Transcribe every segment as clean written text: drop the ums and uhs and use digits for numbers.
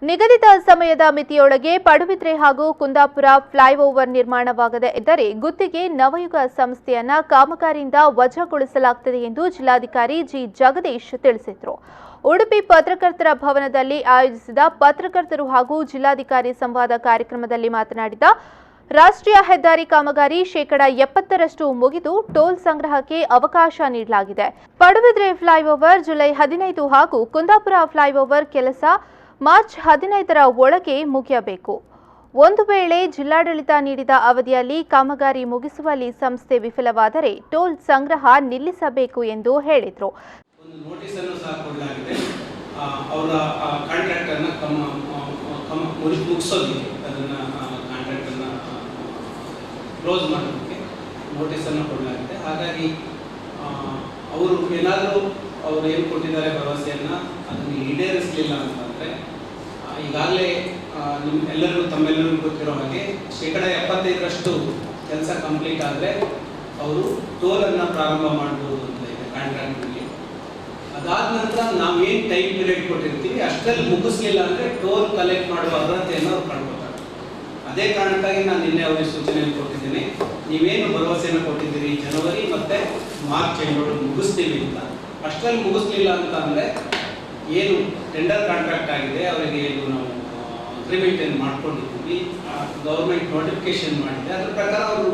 ನಿಗದಿತ ಸಮಯದ ಮಿತಿಯೊಳಗೆ ಪಡುಬಿದ್ರೆ ಹಾಗೂ ಕುಂದಾಪುರ ಫ್ಲೈಓವರ್ ನಿರ್ಮಾಣವಾಗದೇ ಇದ್ದರೆ ಗುತ್ತಿಗೆ ನವಯುಗ ಸಂಸ್ಥೆಯನ್ನ ಕಾಮಗಾರಿಯಿಂದ ವಜಾಗೊಳಿಸಲಾಗುತ್ತದೆ ಎಂದು ಜಿಲ್ಲಾಧಿಕಾರಿ ಜಿ ಜಗದೀಶ್ ತಿಳಿಸಿದರು. ಉಡುಪಿ ಪತ್ರಕರ್ತರ ಭವನದಲ್ಲಿ ಆಯೋಜಿಸಿದ ಪತ್ರಕರ್ತರು ಹಾಗೂ ಜಿಲ್ಲಾಧಿಕಾರಿ ಸಂವಾದ ಕಾರ್ಯಕ್ರಮದಲ್ಲಿ ಮಾತನಾಡಿದ ರಾಷ್ಟ್ರೀಯ ಹೆದ್ದಾರಿ ಕಾಮಗಾರಿ ಶೇಕಡಾ 70ರಷ್ಟು ಮುಗಿದು ಟೋಲ್ ಸಂಗ್ರಹಕ್ಕೆ ಅವಕಾಶ ನೀಡಲಾಗಿದೆ. ಪಡುಬಿದ್ರೆ ಫ್ಲೈಓವರ್ ಜುಲೈ 15 ಹಾಗೂ ಕುಂದಾಪುರ ಫ್ಲೈಓವರ್ ಕೆಲಸ ಮಾರ್ಚ್ 15ರ ಒಳಗೆ ಮುಗಿಯಬೇಕು. ಒಂದು ವೇಳೆ ಜಿಲ್ಲಾಡಳಿತ ನೀಡಿದ ಅವಧಿಯಲ್ಲಿ ಕಾಮಗಾರಿ ಮುಗಿಸುವಲ್ಲಿ ಸಂಸ್ಥೆ ವಿಫಲವಾದರೆ ಟೋಲ್ ಸಂಗ್ರಹ ನಿಲ್ಲಿಸಬೇಕು ಎಂದು ಹೇಳಿದರು. ನೋಟಿಸ್ ಅನ್ನು ಸಹ ಕೊಡಲಾಗಿದೆ. ಅವರ ಕಾಂಟ್ರಾಕ್ಟ್ ಅನ್ನು ಮುಗಿಸೋದಿದೆ, ಅದನ್ನ ಕಾಂಟ್ರಾಕ್ಟ್ ಅನ್ನು ಕ್ಲೋಸ್ ಮಾಡೋದಕ್ಕೆ ನೋಟಿಸ್ ಅನ್ನು ಕೊಡಲಾಗಿದೆ. ಹಾಗಾಗಿ ಅವರು ಏನಾದರೂ ಅವರು ಏನು ಕೊಟ್ಟಿದ್ದಾರೆ ಭರವಸೆಯನ್ನ ಅದನ್ನು ಈಡೇರಿಸಲಿಲ್ಲ ಅಂತಂದ್ರೆ ಈಗಾಗಲೇ ಎಲ್ಲರಿಗೂ ತಮ್ಮೆಲ್ಲರಿಗೂ ಗೊತ್ತಿರೋ ಹಾಗೆ ಶೇಕಡಾ 75ರಷ್ಟು ಕೆಲಸ ಕಂಪ್ಲೀಟ್ ಆದರೆ ಅವರು ಟೋಲನ್ನು ಪ್ರಾರಂಭ ಮಾಡಬಹುದು ಅಂತ ಇದೆ ಕಾಂಟ್ರಾಕ್ಟ್ನಲ್ಲಿ. ಅದಾದ ನಂತರ ನಾವೇನು ಟೈಮ್ ಪೀರಿಯಡ್ ಕೊಟ್ಟಿರ್ತೀವಿ ಅಷ್ಟರಲ್ಲಿ ಮುಗಿಸ್ಲಿಲ್ಲ ಅಂದರೆ ಟೋಲ್ ಕಲೆಕ್ಟ್ ಮಾಡುವ ಅರ್ಹತೆಯನ್ನು ಅವ್ರು ಕಂಡುಕೊಳ್ತಾರೆ. ಅದೇ ಕಾರಣಕ್ಕಾಗಿ ನಾನು ನಿನ್ನೆ ಅವರಿಗೆ ಸೂಚನೆಯನ್ನು ಕೊಟ್ಟಿದ್ದೀನಿ, ನೀವೇನು ಭರವಸೆಯನ್ನು ಕೊಟ್ಟಿದ್ದೀರಿ ಜನವರಿ ಮತ್ತು ಮಾರ್ಚ್ ಎಂಡೊಳಗೆ ಮುಗಿಸ್ತೀವಿ ಅಂತ, ಅಷ್ಟರಲ್ಲಿ ಮುಗಿಸ್ಲಿಲ್ಲ ಅಂತ ಅಂದರೆ ಏನು ಟೆಂಡರ್ ಕಾಂಟ್ರಾಕ್ಟ್ ಆಗಿದೆ ಅವರಿಗೆ ಏನು ನಾವು ಅಗ್ರಿಮೆಂಟ್ ಏನು ಮಾಡ್ಕೊಂಡಿದ್ದೀವಿ, ಗೌರ್ಮೆಂಟ್ ನೋಟಿಫಿಕೇಶನ್ ಮಾಡಿದೆ, ಅದರ ಪ್ರಕಾರ ಅವರು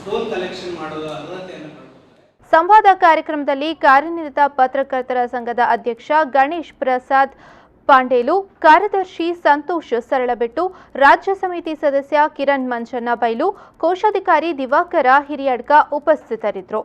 ಟೋಲ್ ಕಲೆಕ್ಷನ್ ಮಾಡೋದು ಅರ್ಹತೆಯನ್ನು ಕಂಡುಕೊಳ್ತಾರೆ. ಸಂವಾದ ಕಾರ್ಯಕ್ರಮದಲ್ಲಿ ಕಾರ್ಯನಿರತ ಪತ್ರಕರ್ತರ ಸಂಘದ ಅಧ್ಯಕ್ಷ ಗಣೇಶ್ ಪ್ರಸಾದ್ ಪಾಂಡೇಲು, ಕಾರ್ಯದರ್ಶಿ ಸಂತೋಷ್ ಸರಳಬೆಟ್ಟು, ರಾಜ್ಯ ಸಮಿತಿ ಸದಸ್ಯ ಕಿರಣ್ ಮಂಜಣ್ಣ ಬೈಲು, ಕೋಶಾಧಿಕಾರಿ ದಿವಾಕರ ಹಿರಿಯಡ್ಕ ಉಪಸ್ಥಿತರಿದ್ದರು.